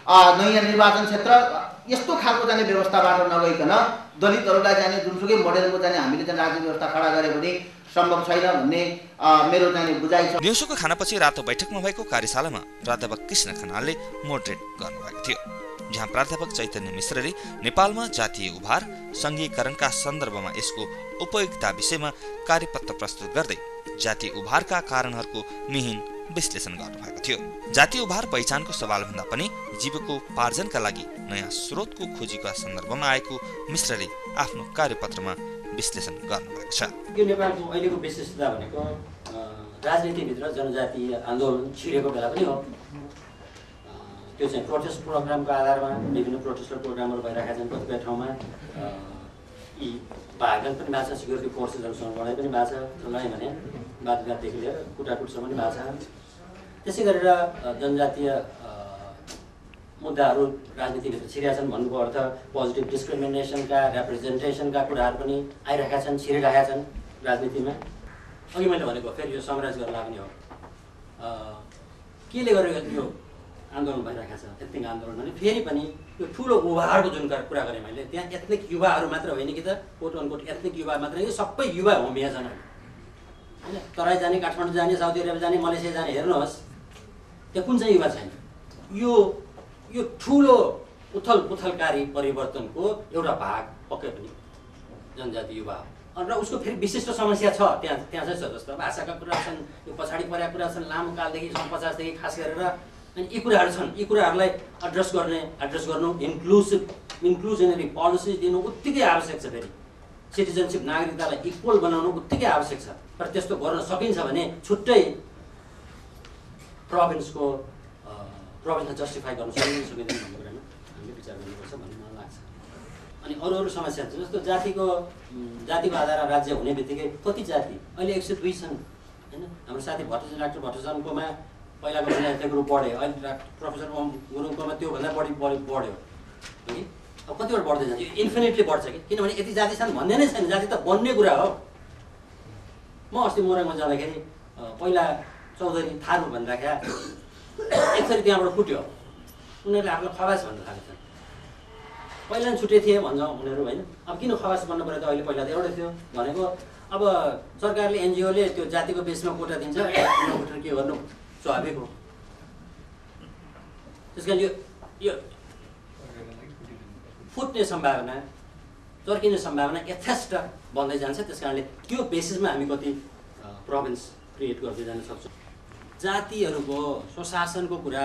नयाँ निर्वाचन क्षेत्र यस्तो खालको जाने व्यवस्थाबाट नगइकन दलितहरूलाई जाने जुनसुकै मोडेलको जाने हामीले चाहिँ राज्य व्यवस्था खडा गरे पनि सम्भव छैन भन्ने मेरो चाहिँ बुझाइ छ। दिउँसोको खानापछि रातो बैठकमा भएको कार्यशालामा प्राध्यापक कृष्ण खनालले मोडरेट गर्नुभएको थियो, जहाँ प्राध्यापक चैतन्य मिश्रले नेपालमा जातीय उभार सङ्घीयकरणका सन्दर्भमा यसको उपयोगिता विषयमा कार्यपत्र प्रस्तुत गर्दै जातीय उभारका कारणहरूको मिहिन विश्लेषण गर्नुभएको थियो। जातीय उभार पहिचानको सवालभन्दा पनि जीविकोपार्जनका लागि नयाँ स्रोतको खोजीका सन्दर्भमा आएको मिश्रले आफ्नो कार्यपत्रमा विश्लेषण गर्नुभएको छ। यो नेपालको अहिलेको विशेषता भनेको राजनीतिभित्र जनजातीय आन्दोलन छिरेको बेला पनि हो। त्यो चाहिँ प्रोटेस्ट प्रोग्रामको आधारमा विभिन्न प्रोटेस्ट प्रोग्रामहरू भइरहेका छन् कतिपय ठाउँमा। यी भागन पनि भएको छ, सिक्युरिटी फोर्सेसहरूसँग लडाइँ पनि भएको छ, लडाइँ भने वादविवाददेखि लिएर कुटाकुटसम्म पनि भएको छ। त्यसै गरेर जनजातीय मुद्दाहरू राजनीतिभित्र छिरेका छन् भन्नुको अर्थ पोजिटिभ डिस्क्रिमिनेसनका रिप्रेजेन्टेसनका कुराहरू पनि आइरहेका छन्, छिरिरहेका छन् राजनीतिमा। अघि मैले भनेको फेरि यो समराइज गर्न लाग्ने हो, केले गरेर यो आन्दोलन भइरहेको छ एथनिक आन्दोलन भने फेरि पनि यो ठुलो उभारको जुन कुरा गरेँ मैले, त्यहाँ एथनिक युवाहरू मात्र होइन कि त कोट अनकोट एथनिक युवा मात्र होइन, सबै युवा होमिया छन् होइन। तराई जाने, काठमाडौँ जाने, साउदी अरेबिया जाने, मलेसिया जाने हेर्नुहोस्, त्यहाँ कुन चाहिँ युवा छैन। यो ठुलो उथल पुथलकारी परिवर्तनको एउटा भाग पक्कै पनि जनजाति युवा हो। र उसको फेरि विशिष्ट समस्या छ त्यहाँ चाहिँ छ, जस्तो भाषाका कुरा छन्, यो पछाडि परेका कुरा छन्, लामो कालदेखि सन् 50 देखि खास गरेर। अनि यी कुराहरू छन्, यी कुराहरूलाई एड्रेस गर्नु इन्क्लुजनरी पोलिसिज दिनु उत्तिकै आवश्यक छ। फेरि सिटिजनसिप नागरिकतालाई इक्वल बनाउनु उत्तिकै आवश्यक छ। तर त्यस्तो गर्न सकिन्छ भने छुट्टै प्रोभिन्सलाई जस्टिफाई गर्न सकिँदैन भन्ने कुरामा हामीले विचार गर्नुपर्छ भन्ने मलाई लाग्छ। अनि अरू समस्या छ, जस्तो जातिको आधारमा राज्य हुने बित्तिकै कति जाति अहिले 102 छन् होइन। हाम्रो साथी डाक्टर भट्टराजनकोमा पहिलाको जनजातिको ग्रुप बढ्यो, अहिले प्रोफेसर ओम गुरुङकोमा त्योभन्दा बढी बढ्यो है। अब कतिवटा बढ्दै जान्छ, यो इन्फिनिटली बढ्छ कि, किनभने यति जाति छन् भन्ने नै छैन, जाति त बन्ने कुरा हो। म अस्ति मोरङमा जाँदाखेरि पहिला चौधरी थारू भनिराख्या एकचोटि त्यहाँबाट फुट्यो, उनीहरूले आफ्नो खवास भन्न थालेको छ। पहिला नि छुट्टै थिए भन्छ उनीहरू होइन। अब किन खवास बन्न पऱ्यो त, अहिले पहिला त एउटै थियो भनेको। अब सरकारले एनजिओले त्यो जातिको बेसमा कोटा दिन्छ, के गर्नु स्वाभाविक हो। त्यस कारण यो फुट्ने सम्भावना, चर्किने सम्भावना यथेष्ट बन्दै जान्छ। त्यस कारणले त्यो बेसिसमा हामी कति प्रोभिन्स क्रिएट गर्दै जान सक्छौँ। जातिहरूको स्वशासनको कुरा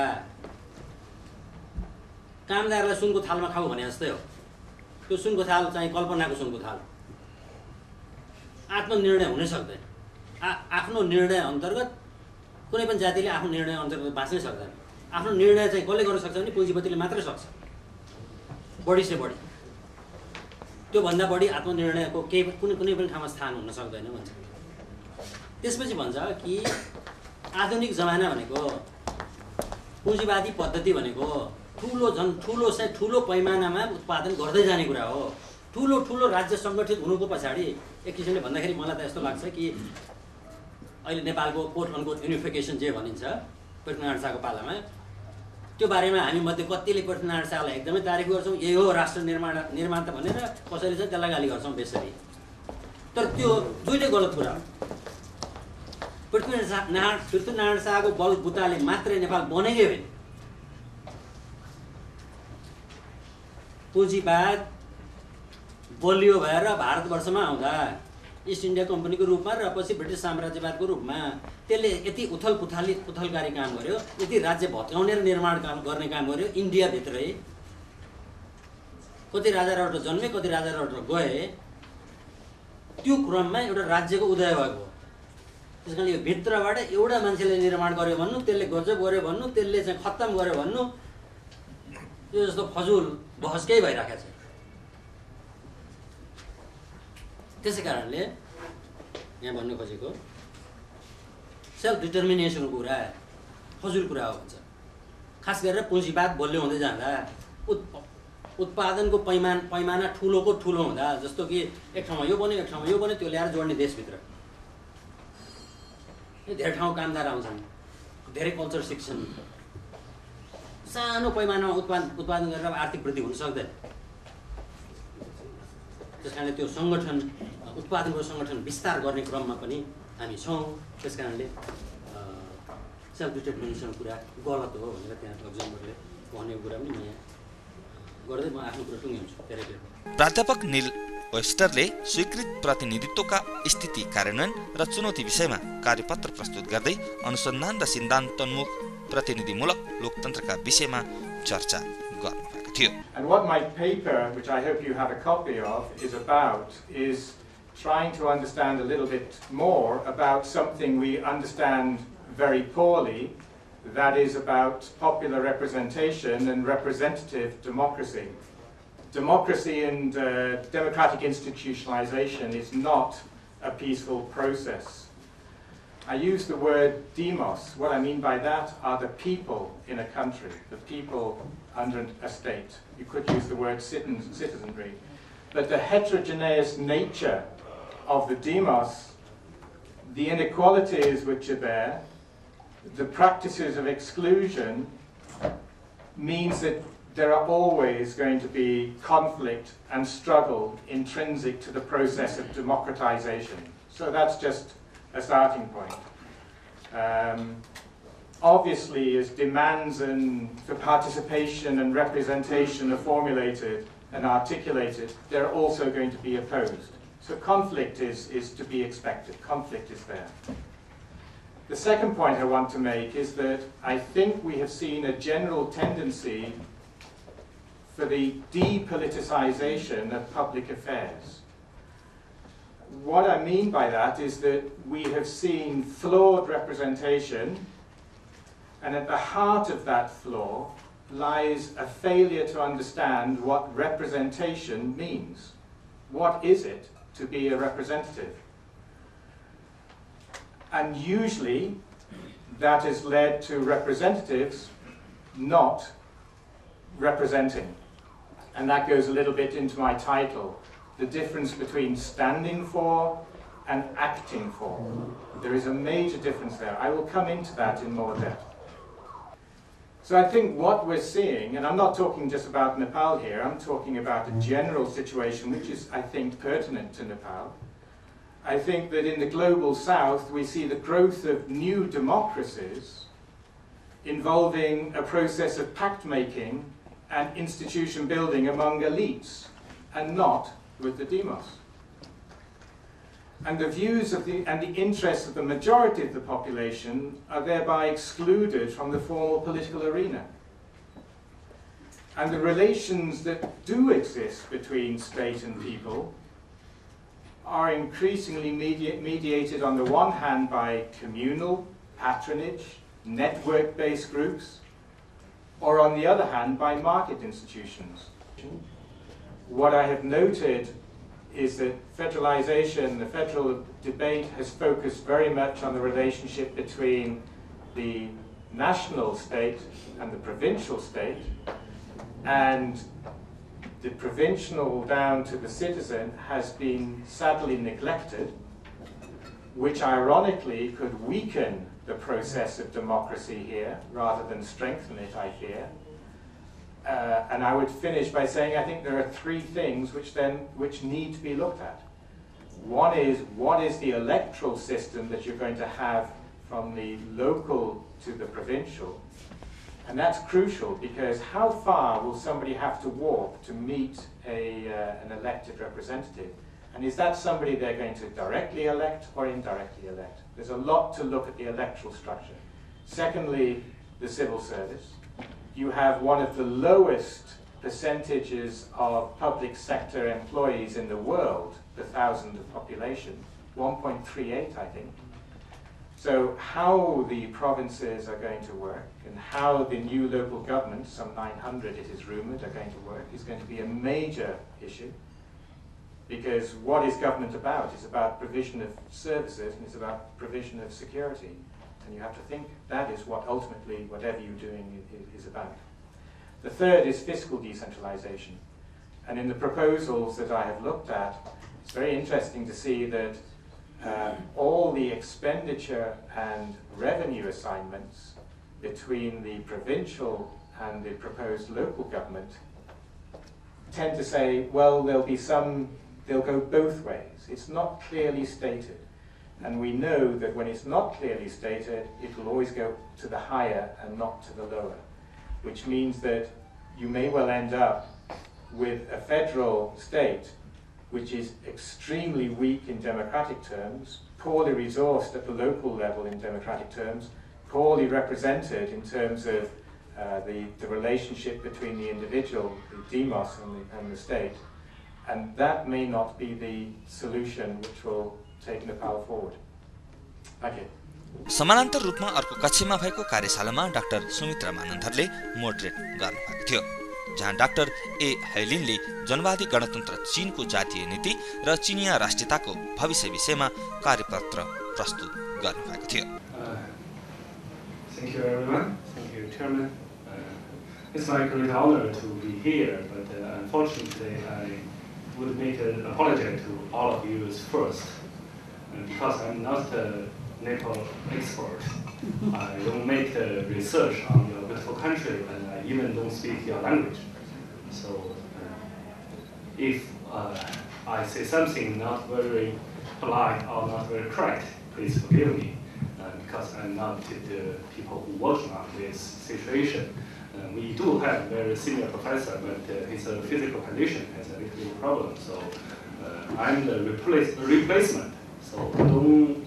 कामदारलाई सुनको थालमा खाऊ भने जस्तै हो। त्यो सुनको थाल चाहिँ कल्पनाको सुनको थाल, आत्मनिर्णय हुनै सक्दैन। आफ्नो निर्णय अन्तर्गत कुनै पनि जातिले आफ्नो निर्णय अन्तर्गत बाँच्नै सक्दैन। आफ्नो निर्णय चाहिँ कसले गर्न सक्छ भने पुँजीपतिले मात्रै सक्छ, बढी से बढी। त्योभन्दा बढी आत्मनिर्णयको कुनै पनि ठाउँमा स्थान हुन सक्दैन भन्छ। त्यसपछि भन्छ कि आधुनिक जमाना भनेको पुँजीवादी पद्धति भनेको ठुलो पैमानामा उत्पादन गर्दै जाने कुरा हो। ठुलो राज्य सङ्गठित हुनुको पछाडि एक किसिमले भन्दाखेरि मलाई त यस्तो लाग्छ कि अहिले नेपालको कोट अनकोट युनिफिकेसन जे भनिन्छ पृथ्वीनारायण शाहको पालामा, त्यो बारेमा हामी मध्ये कतिले पृथ्वीनारायण शाहलाई एकदमै तारिफ गर्छौँ, यही हो राष्ट्र निर्माता भनेर, कसैले चाहिँ त्यसलाई गाली गर्छौँ बेसरी। तर त्यो दुईटै गलत कुरा हो। पृथ्वीनारायण शाहको बलबुताले मात्रै नेपाल बनेकै होइन। पुँजीवाद बलियो भएर भारतवर्षमा आउँदा इस्ट इन्डिया कम्पनीको रूपमा र पछि ब्रिटिस साम्राज्यवादको रूपमा त्यसले यति उथलकारी काम गर्यो, यति राज्य भत्काउने र निर्माण गर्ने काम गर्यो इन्डियाभित्रै। कति राजाबाट जन्मे, कति राजाबाट गए, त्यो क्रममा एउटा राज्यको उदय भएको हो। त्यस कारण यो भित्रबाट एउटा मान्छेले निर्माण गर्यो भन्नु, त्यसले गजब गर्यो भन्नु, त्यसले चाहिँ खत्तम गर्यो भन्नु, यो जस्तो फजुल बहसकै भइरहेको छ। त्यसै कारणले यहाँ भन्नु खोजेको सेल्फ डिटर्मिनेसनको कुरा फजुल कुरा हो भन्छ। खास गरेर पुँजीवाद बलियो हुँदै जाँदा, उत्पादनको पैमाना ठुलोको ठुलो हुँदा, जस्तो कि एक ठाउँमा यो बन्यो, एक ठाउँमा यो बन्यो, त्यो ल्याएर जोड्ने देशभित्र धेरै ठाउँ कामदार आउँछन्, धेरै कल्चर सिक्छन्, सानो पैमानामा उत्पादन गरेर आर्थिक वृद्धि हुन सक्दैन। त्यस कारणले त्यो सङ्गठन उत्पादनको सङ्गठन विस्तार गर्ने क्रममा पनि हामी छौँ। त्यस कारणले सेल्फ डिटरमिनेसनको कुरा गलत हो भनेर त्यहाँ अब्जर्भरले भनेको कुरा पनि म यहाँ गर्दै म आफ्नो कुरा टुङ्ग्याउँछु। प्राध्यापक निल वेब्स्टरले स्वीकृत प्रतिनिधित्वका स्थिति कार्यान्वयन र चुनौती विषयमा कार्यपत्र प्रस्तुत गर्दै अनुसन्धान र सिद्धान्तोन्मुख प्रतिनिधिमूलक लोकतन्त्रका विषयमा चर्चा गर्नुभएको थियो। And what my paper, which I hope you have a copy of, is about is trying to understand a little bit more about something we understand very poorly, that is about popular representation and representative democracy. Democracy and democratic institutionalization is not a peaceful process. I use the word demos. What I mean by that are the people in a country, the people under a state. You could use the word citizenry. But the heterogeneous nature of the demos, the inequalities which are there, the practices of exclusion, means that there are always going to be conflict and struggle intrinsic to the process of democratization. So that's just a starting point. Obviously, as demands for participation and representation are formulated and articulated, they're also going to be opposed. So conflict is to be expected. Conflict is there. The second point I want to make is that I think we have seen a general tendency for the depoliticization of public affairs. What I mean by that is that we have seen flawed representation, and at the heart of that flaw lies a failure to understand what representation means. What is it to be a representative? And usually that has led to representatives not representing. And that goes a little bit into my title, the difference between standing for and acting for. There is a major difference there. I will come into that in more depth. So I think what we're seeing, and I'm not talking just about Nepal here, I'm talking about a general situation which is, I think, pertinent to Nepal. I think that in the global south we see the growth of new democracies involving a process of pact-making and institution building among elites, and not with the demos. And the views of and the interests of the majority of the population are thereby excluded from the formal political arena. And the relations that do exist between state and people are increasingly mediated on the one hand by communal patronage, network-based groups, or on the other hand by market institutions. What I have noted is that federalization, the federal debate, has focused very much on the relationship between the national state and the provincial state, and the provincial down to the citizen has been sadly neglected, which ironically could weaken the process of democracy here rather than strengthen it, I fear. And I would finish by saying I think there are three things which need to be looked at. One is, what is the electoral system that you're going to have from the local to the provincial? And that's crucial, because how far will somebody have to walk to meet an elected representative? And is that somebody they're going to directly elect or indirectly elect? There's a lot to look at the electoral structure. Secondly, the civil service. You have one of the lowest percentages of public sector employees in the world, per thousand of population, 1.38, I think. So how the provinces are going to work and how the new local government, some 900 it is rumored, are going to work is going to be a major issue. Because what is government about? It's about provision of services and it's about provision of security. And you have to think that is what ultimately whatever you're doing is about. The third is fiscal decentralization. And in the proposals that I have looked at, it's very interesting to see that all the expenditure and revenue assignments between the provincial and the proposed local government tend to say, well, they'll go both ways. It's not clearly stated. And we know that when it's not clearly stated, it will always go to the higher and not to the lower, which means that you may well end up with a federal state which is extremely weak in democratic terms, poorly resourced at the local level in democratic terms, poorly represented in terms of the relationship between the individual, the demos, and the state. And that may not be the solution which will take Nepal forward. Thank you. समानान्तर रूपमा अर्को कक्षमा भएको कार्यशालामा doctor Sumitra मानन्धरले moderate गर्नुभएको थियो, जहाँ doctor A हैलिनले जनवादी गणतन्त्र चीनको जातीय नीति र चीनिया राष्ट्रियताको भविष्य विषयमा कार्यपत्र प्रस्तुत गर्नुभएको थियो। Thank you everyone. Thank you, Chairman. It's my great honor to be here, but unfortunately I would make an apology to all of you first, because I'm not a Nepal expert. I don't make research on your beautiful country, and I even don't speak your language. So if I say something not very polite or not very correct, please forgive me, because I'm not the people who work on this situation. We do have a very senior professor, but his physical condition has a little bit of problem. So I'm the replacement. So don't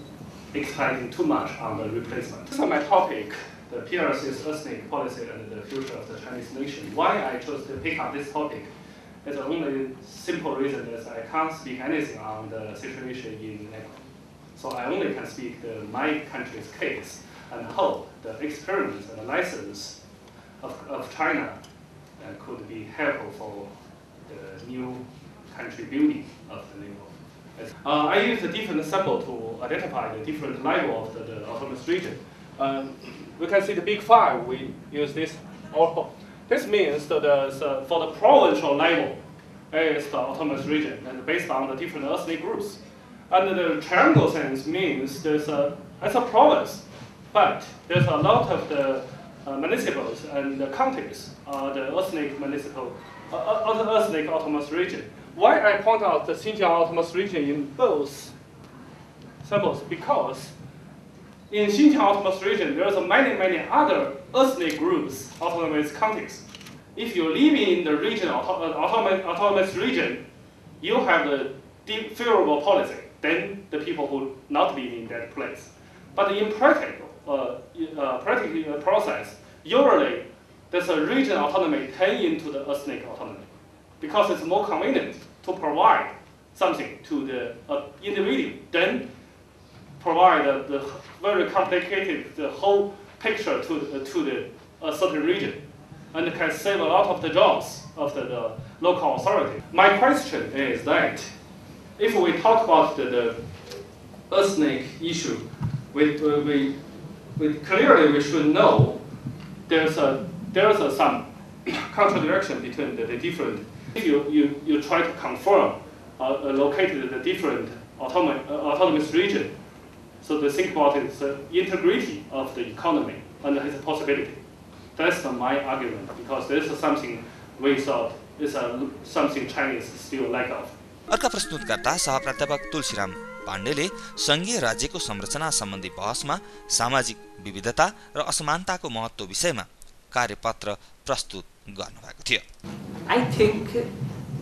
expect too much on the replacement. This is my topic, the PRC's ethnic policy and the future of the Chinese nation. Why I chose to pick up this topic is the only simple reason is I can't speak anything on the situation in Nepal. So I only can speak my country's case and how the experience and the lessons of China could be helpful for the new country building of the Nepal. I used a different sample to identify the different level of the autonomous region. We can see the big five. We use this. This means that for the provincial level, is the autonomous region, and based on the different ethnic groups. And the triangle sense means it's a province, but there's a lot of the municipals and the counties, the ethnic municipal, other ethnic autonomous region. Why I point out the Xinjiang autonomous region in both samples? Because in Xinjiang autonomous region, there's many other ethnic groups, autonomous counties. If you live in the region, autonomous region, you have the favorable policy than the people who not live in that place. But in practical process, usually there's a regional autonomy turn into the ethnic autonomy, because it's more convenient to provide something to the individual than provide the very complicated the whole picture to a certain region, and can save a lot of the jobs of the local authority. My question is that if we talk about the ethnic issue, we clearly we should know there's some contradiction between the different. If you try to confirm located the different autonomous region, so to think about it, the integrity of the economy and its possibility. That's my argument, because this is something we thought is something Chinese still lack of. अर्का प्रस्तुतकर्ता सहप्राध्यापक तुलसीराम पाण्डेले संघीय राज्यको संरचना सम्बन्धी बहसमा सामाजिक विविधता र असमानताको महत्त्व विषयमा कार्यपत्र प्रस्तुत गर्नुभएको थियो। I think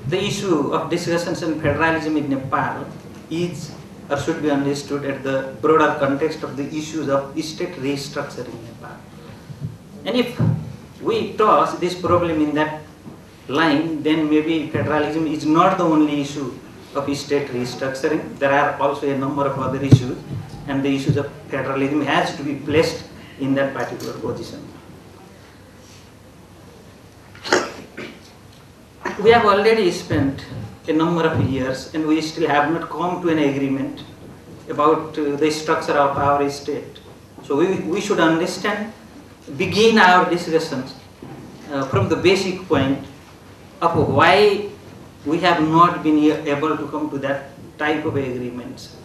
the issue of discussions on federalism in Nepal is or should be understood at the broader context of the issues of state restructure in Nepal. And if we toss this problem in that line, then maybe federalism is not the only issue of state restructuring. There are also a number of other issues, and the issues of federalism has to be placed in that particular position. We have already spent a number of years, and we still have not come to an agreement about the structure of our state. So we should begin our discussions from the basic point of why we have not been able to come to that type of agreements.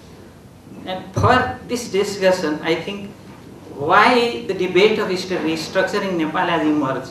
And for this discussion, I think why the debate of state restructuring in Nepal has emerged